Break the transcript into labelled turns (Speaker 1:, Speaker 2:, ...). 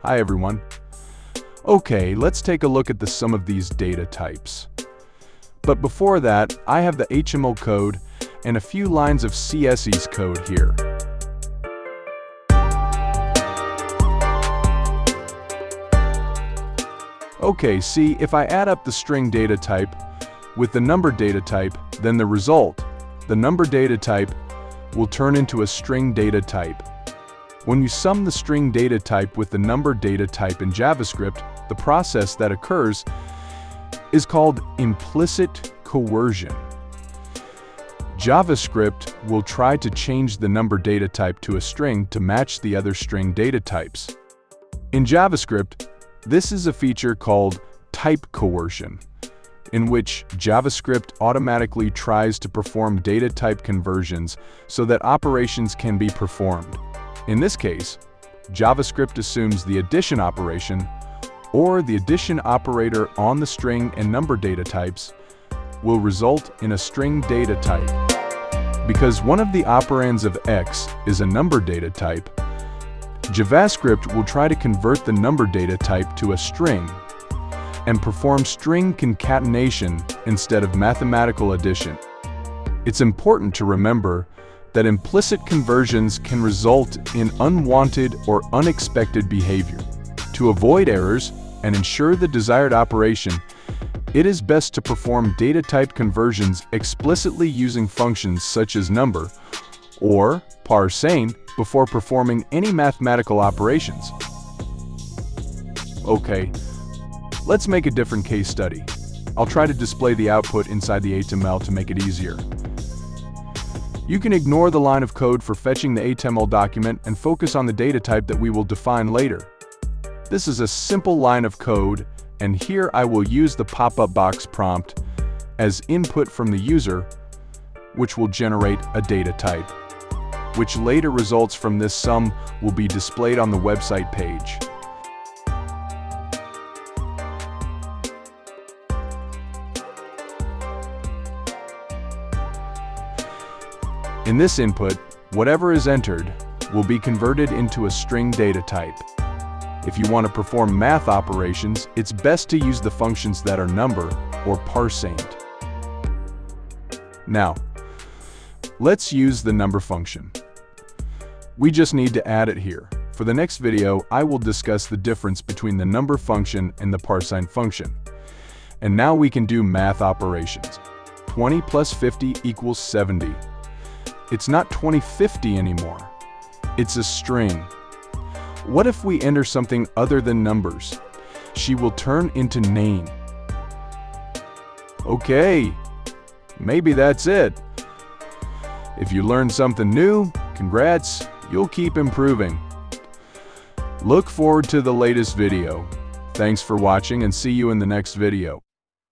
Speaker 1: Hi everyone. Okay, let's take a look at the sum of these data types. But before that, I have the HTML code and a few lines of CSS code here. Okay, see, if I add up the string data type with the number data type, then the result, the number data type, will turn into a string data type. When you sum the string data type with the number data type in JavaScript, the process that occurs is called implicit coercion. JavaScript will try to change the number data type to a string to match the other string data types. In JavaScript, this is a feature called type coercion, in which JavaScript automatically tries to perform data type conversions so that operations can be performed. In this case, JavaScript assumes the addition operation or the addition operator on the string and number data types will result in a string data type. Because one of the operands of X is a number data type, JavaScript will try to convert the number data type to a string and perform string concatenation instead of mathematical addition. It's important to remember that implicit conversions can result in unwanted or unexpected behavior. To avoid errors and ensure the desired operation, it is best to perform data type conversions explicitly using functions such as number or parsing before performing any mathematical operations. Okay, let's make a different case study. I'll try to display the output inside the HTML to make it easier. You can ignore the line of code for fetching the HTML document and focus on the data type that we will define later. This is a simple line of code, and here I will use the pop-up box prompt as input from the user, which will generate a data type, which later results from this sum will be displayed on the website page. In this input, whatever is entered will be converted into a string data type. If you want to perform math operations, it's best to use the functions that are number or parsing. Now, let's use the number function. We just need to add it here. For the next video, I will discuss the difference between the number function and the parsing function. And now we can do math operations. 20 plus 50 equals 70. It's not 2050 anymore. It's a string. What if we enter something other than numbers? She will turn into name. Okay, maybe that's it. If you learned something new, congrats, you'll keep improving. Look forward to the latest video. Thanks for watching and see you in the next video.